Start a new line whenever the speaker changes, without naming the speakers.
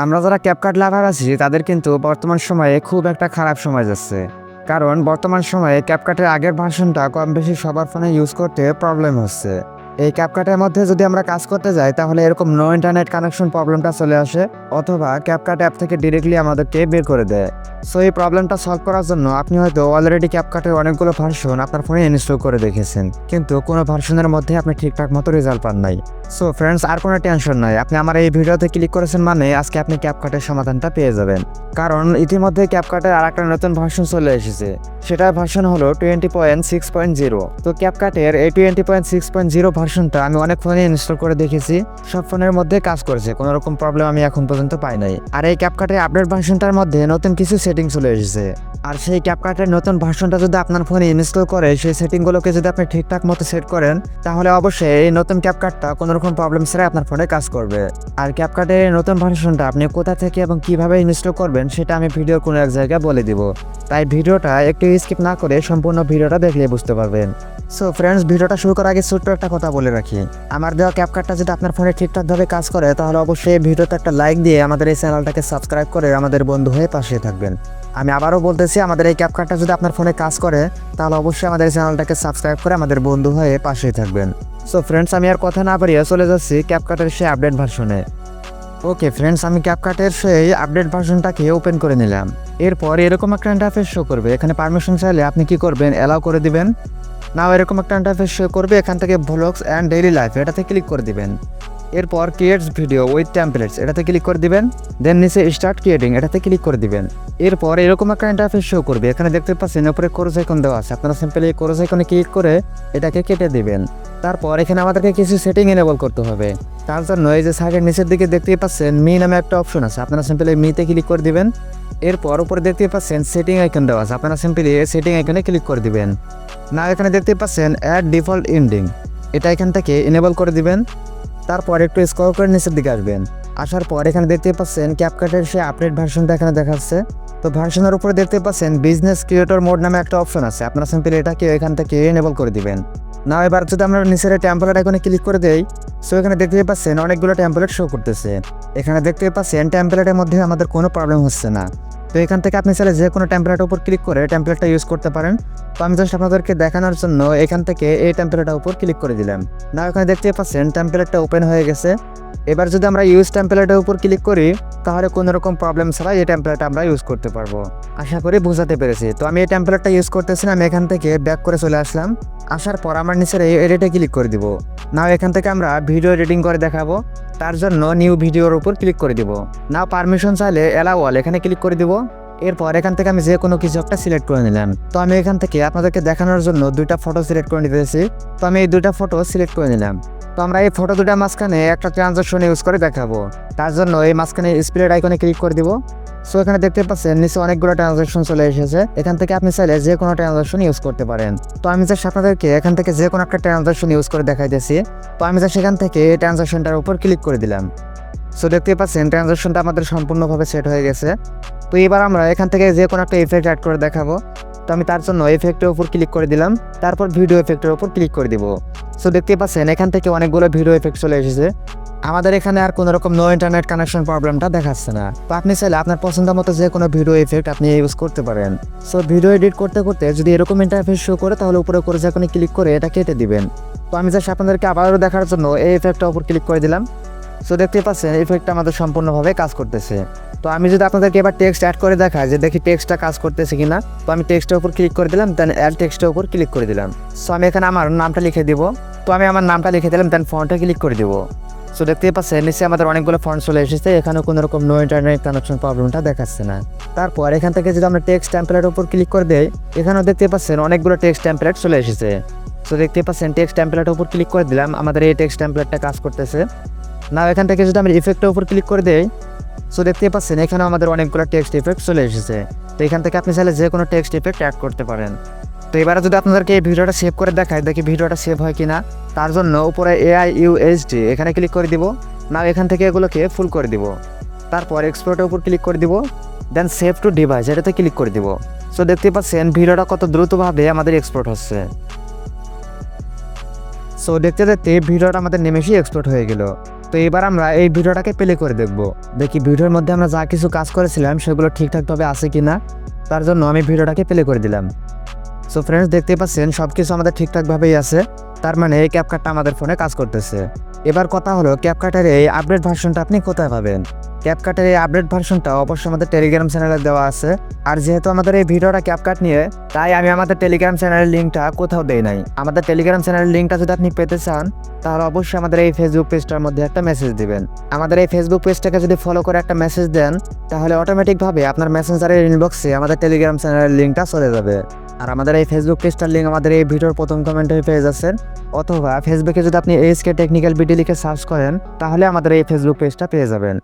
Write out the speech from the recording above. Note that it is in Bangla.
আমরা যারা ক্যাপকাট লাভার আছি তাদের কিন্তু বর্তমান সময়ে খুব একটা খারাপ সময় যাচ্ছে। কারণ বর্তমান সময়ে ক্যাপকাটের আগের ভার্সনটা কম বেশি সবার ফোনে ইউজ করতে প্রবলেম হচ্ছে। এই ক্যাপকাটের মধ্যে যদি আমরা কাজ করতে যাই তাহলে এরকম নো ইন্টারনেট কানেকশন প্রবলেমটা চলে আসে, অথবা ক্যাপকাট অ্যাপ থেকে ডিরেক্টলি আমাদেরকে বের করে দেয়। সো এই প্রবলেমটা সলভ করার জন্য আপনি হয়তো অলরেডি ক্যাপকাটের অনেকগুলো ভার্সন আপনার ফোনে ইনস্টল করে দেখেছেন, কিন্তু কোনো ভার্সনের মধ্যে আপনি ঠিকঠাক মতো রেজাল্ট পান নাই। সো ফ্রেন্ডস, আর কোনো টেনশন নাই, আপনি আমার এই ভিডিওতে ক্লিক করেছেন মানে আজকে আপনি ক্যাপকাটের সমাধানটা পেয়ে যাবেন। কারণ ইতিমধ্যে ক্যাপকাটের আর একটা নতুন ভার্সন চলে এসেছে, সেটার ভার্সন হলো 20.6.0। তো ক্যাপকাটের এই 20.6.0 ভার্সনটা আমি অনেক ফোনে ইনস্টল করে দেখেছি, সব ফোনের মধ্যে কাজ করেছে, কোনো রকম প্রবলেম আমি এখন পর্যন্ত পাই নাই। আর এই ক্যাপকাটের আপডেট ভার্সনটার মধ্যে নতুন কিছু সেটিং চলে এসেছে। আর সেই ক্যাপকাটের নতুন ভার্সনটা যদি আপনার ফোনে ইনস্টল করে সেই সেটিংগুলোকে যদি আপনি ঠিকঠাক মতো সেট করেন, তাহলে অবশ্যই এই নতুন ক্যাপকাটটা কোনো রকম প্রবলেম ছাড়াই আপনার ফোনে কাজ করবে। আর ক্যাপকাটের এই নতুন ভার্সনটা আপনি কোথা থেকে এবং কিভাবে ইনস্টল করবেন সেটা আমি ভিডিওর কোনো এক জায়গায় বলে দিব, তাই ভিডিওটা একটু স্কিপ না করে সম্পূর্ণ ভিডিওটা দেখলে বুঝতে পারবেন। সো ফ্রেন্ডস, ভিডিওটা শুরু করার আগে ছোট্ট একটা কথা বলে রাখি, আমার দেওয়া ক্যাপকাটটা যদি আপনার ফোনে ঠিকঠাকভাবে কাজ করে তাহলে অবশ্যই ভিডিওতে একটা লাইক দিয়ে আমাদের এই চ্যানেলটাকে সাবস্ক্রাইব করে আমাদের বন্ধু হয়ে পাশে থাকবেন। আমি আবারও বলতেছি, আমাদের এই ক্যাপকাটটা যদি আপনার ফোনে কাজ করে তাহলে অবশ্যই আমাদের এই চ্যানেলটাকে সাবস্ক্রাইব করে আমাদের বন্ধু হয়ে পাশেই থাকবেন। সো ফ্রেন্ডস, আমি আর কথা না বাড়িয়ে চলে যাচ্ছি ক্যাপকাটের সেই আপডেট ভার্সনে। ওকে ফ্রেন্ডস, আমি ক্যাপকাটের সেই আপডেট ভার্সনটাকে ওপেন করে নিলাম। এরপর এরকম একটা ইন্টারফেস শো করবে, এখানে পারমিশন চাইলে আপনি কি করবেন, অ্যালাউ করে দিবেন। নাও এরকম একটা ইন্টারফেস শো করবে, এখান থেকে ভ্লগস অ্যান্ড ডেইলি লাইফ এটাতে ক্লিক করে দিবেন। এরপর ক্রিয়েটস ভিডিও উইথ টেমপ্লেটস এটাতে ক্লিক করে দিবেন। দেন নিচে স্টার্ট ক্রিয়েটিং এটাতে ক্লিক করে দিবেন। এরপর এরকম একটা ইন্টারফেস শো করবে, এখানে দেখতে পাচ্ছেন উপরে ক্রস আইকন দেওয়া আছে, আপনারা সিম্পলি এই ক্রস আইকনে ক্লিক করে এটাকে কেটে দিবেন। তারপর এখানে আমাদেরকে কিছু সেটিং এনেবল করতে হবে, তার জন্য এই যে সাইডের নিচের দিকে দেখতেই পাচ্ছেন মি নামে একটা অপশন আছে, আপনারা সিম্পলি মিতে ক্লিক করে দিবেন। এরপর উপরে দেখতে পাচ্ছেন সেটিং আইকন দেওয়া আছে, আপনারা সিম্পলি এই সেটিং আইকনে ক্লিক করে দিবেন। না এখানে দেখতে পাচ্ছেন অ্যাড ডিফল্ট এন্ডিং, এটা এখান থেকে এনেবল করে দিবেন। তারপর একটু স্ক্রল করে নিচের দিকে আসবেন, আসার পর এখানে দেখতে পাচ্ছেন ক্যাপকাটের সেই আপডেট ভার্সনটা এখানে দেখাচ্ছে। তো ভার্সনের উপরে দেখতে পাচ্ছেন বিজনেস ক্রিয়েটর মোড নামে একটা অপশন আছে, আপনারা সিম্পলি এটাকে এখান থেকে এনেবল করে দিবেন। না এবার যদি আমরা নিচের টেমপ্লেট আইকনে ক্লিক করে দেই, সো এখানে দেখতে পাচ্ছেন অনেকগুলো টেমপ্লেট শো করতেছে। এখানে দেখতে পাচ্ছেন টেমপ্লেটের মধ্যে আমাদের কোনো প্রবলেম হচ্ছে না। তো এখান থেকে আপনি চাইলে যে কোনো টেমপ্লেটের উপর ক্লিক করে টেমপ্লেটটা ইউজ করতে পারেন। তো আমি জাস্ট আপনাদেরকে দেখানোর জন্য এখান থেকে এই টেমপ্লেটের উপর ক্লিক করে দিলাম। না এখানে দেখতে পাচ্ছেন টেমপ্লেটটা ওপেন হয়ে গেছে। এবার যদি আমরা ইউজ টেমপ্লেটের উপর ক্লিক করি তাহলে কোনো রকম প্রবলেম ছাড়া এই টেমপ্লেটটা আমরা ইউজ করতে পারবো। আশা করি বোঝাতে পেরেছি। তো আমি এই টেমপ্লেটটা ইউজ করতেছি না, আমি এখান থেকে ব্যাক করে চলে আসলাম। আসার পর আমার নিচের এই এডিটে ক্লিক করে দিব। নাও এখান থেকে আমরা ভিডিও এডিটিং করে দেখাবো, তার জন্য নিউ ভিডিওর উপর ক্লিক করে দিব। নাও পারমিশন চাইলে অ্যালাউ অল এখানে ক্লিক করে দিব। এরপর এখান থেকে আমি যে কোনো কিছু একটা সিলেক্ট করে নিলাম। তো আমি এখান থেকে আপনাদেরকে দেখানোর জন্য দুইটা ফটো সিলেক্ট করে নিতেছি। তো আমি এই দুইটা ফটো সিলেক্ট করে নিলাম। তো আমরা এই ফটো দুটার মাঝখানে একটা ট্রানজাকশন ইউজ করে দেখাবো, তার জন্য এই মাঝখানে স্প্লিট আইকনে ক্লিক করে দিব। সো এখানে দেখতে পাচ্ছেন নিচে অনেকগুলো ট্রানজাকশন চলে এসেছে, এখান থেকে আপনি চাইলে যে কোনো ট্রানজাকশন ইউজ করতে পারেন। তো আমি জাস্ট আপনাদেরকে এখান থেকে যে কোনো একটা ট্রানজাকশন ইউজ করে দেখাইতেছি। তো আমি জাস্ট এখান থেকে এই ট্রানজাকশনটার উপর ক্লিক করে দিলাম। সো দেখতে পাচ্ছেন ট্রানজাকশনটা আমাদের সম্পূর্ণভাবে সেট হয়ে গেছে। তো এবার আমরা এখান থেকে যে কোনো একটা ইফেক্ট অ্যাড করে দেখাবো। তো আমি তার জন্য ইফেক্টের উপর ক্লিক করে দিলাম, তারপর ভিডিও ইফেক্টের উপর ক্লিক করে দিব। সো দেখতে পাচ্ছেন এখান থেকে অনেকগুলো ভিডিও ইফেক্ট চলে এসেছে। আমাদের এখানে আর কোনো রকম নো ইন্টারনেট কানেকশন প্রবলেমটা দেখাচ্ছে না। তো আপনি চাইলে আপনার পছন্দ মতো যে কোনো ভিডিও ইফেক্ট আপনি ইউজ করতে পারেন। সো ভিডিও এডিট করতে করতে যদি এরকম ইন্টারফেস শো করে তাহলে উপরে করে যখন ক্লিক করে এটা কেটে দিবেন। তো আমি জাস্ট আপনাদেরকে আবারও দেখার জন্য এই ইফেক্টটার উপর ক্লিক করে দিলাম। সো দেখতে পাচ্ছেন ইফেক্টটা আমাদের সম্পূর্ণভাবে কাজ করতেছে। তো আমি যদি আপনাদেরকে এবার টেক্সট অ্যাড করে দেখাই যে দেখি টেক্সটটা কাজ করতেছে কিনা, তো আমি টেক্সটের উপর ক্লিক করে দিলাম, দেন অ্যাড টেক্সটের উপর ক্লিক করে দিলাম। সো আমি এখানে আমার নামটা লিখে দিব। তো আমি আমার নামটা লিখে দিলাম, দেন ফন্টে ক্লিক করে দিব। সো দেখতেই পাচ্ছেন নিচে আমাদের অনেকগুলো ফন্ট চলে এসেছে, এখানে কোনো রকম নো ইন্টারনেট কানেকশন প্রবলেমটা দেখাচ্ছে না। তারপর এখান থেকে যদি আমরা টেক্সট টেমপ্লেটের উপর ক্লিক করে দেই, এখানেও দেখতে পাচ্ছেন অনেকগুলো টেক্সট টেমপ্লেট চলে এসেছে। সো দেখতে পাচ্ছেন টেক্সট টেমপ্লেটের উপর ক্লিক করে দিলাম, আমাদের এই টেক্সট টেমপ্লেটটা কাজ করতেছে। না এখান থেকে যদি আমরা ইফেক্টের উপর ক্লিক করে দেই, সো দেখতে পাচ্ছেন এখানেও আমাদের অনেকগুলো টেক্সট ইফেক্ট চলে এসেছে। তো এখান থেকে আপনি চাইলে যে কোনো টেক্সট ইফেক্ট অ্যাড করতে পারেন। তো এবারে যদি আপনাদেরকে এই ভিডিওটা সেভ করে দেখায়, দেখি ভিডিওটা সেভ হয় কিনা, তার জন্য উপরে AIUSD এখানে ক্লিক করে দিব। না এখান থেকে এগুলোকে ফুল করে দিব, তারপর এক্সপোর্টের উপর ক্লিক করে দিব, দেন সেভ টু ডিভাইস এটাতে ক্লিক করে দিব। সো দেখতে পাচ্ছেন ভিডিওটা কত দ্রুতভাবে আমাদের এক্সপোর্ট হচ্ছে। সো দেখতে দেখতে ভিডিওটা আমাদের নিমেষেই এক্সপোর্ট হয়ে গেল। তো এবার আমরা এই ভিডিওটাকে প্লে করে দেখব, দেখি ভিডিওর মধ্যে আমরা যা কিছু কাজ করেছিলাম সেগুলো ঠিকঠাকভাবে আছে কিনা। তার জন্য আমি ভিডিওটাকে প্লে করে দিলাম। সো ফ্রেন্ডস, দেখতে পাচ্ছেন সব কিছু আমাদের ঠিকঠাকভাবেই আছে, তার মানে এই ক্যাপকাটটা আমাদের ফোনে কাজ করতেছে। এবার কথা হলো ক্যাপকাটের এই আপডেট ভার্সনটা আপনি কোথায় পাবেন। ক্যাপকাটের এই আপডেট ভার্সনটা অবশ্যই আমাদের টেলিগ্রাম চ্যানেলে দেওয়া আছে। আর যেহেতু আমাদের এই ভিডিওটা ক্যাপকাট নিয়ে, তাই আমি আমাদের টেলিগ্রাম চ্যানেলের লিঙ্কটা কোথাও দেই নাই। আমাদের টেলিগ্রাম চ্যানেলের লিঙ্কটা যদি আপনি পেতে চান, তাহলে অবশ্যই আমাদের এই ফেসবুক পেজটার মধ্যে একটা মেসেজ দিবেন। আমাদের এই ফেসবুক পেজটাকে যদি ফলো করে একটা মেসেজ দেন, তাহলে অটোমেটিকভাবে আপনার মেসেঞ্জারের ইনবক্সে আমাদের টেলিগ্রাম চ্যানেলের লিঙ্কটা চলে যাবে। আর আমাদের এই ফেসবুক পেজটার লিঙ্ক আমাদের এই ভিডিওর প্রথম কমেন্টে পেয়ে যাচ্ছেন, অথবা ফেসবুকে যদি আপনি ASK টেকনিক্যাল বিডি লিখে সার্চ করেন, তাহলে আমাদের এই ফেসবুক পেজটা পেয়ে যাবেন।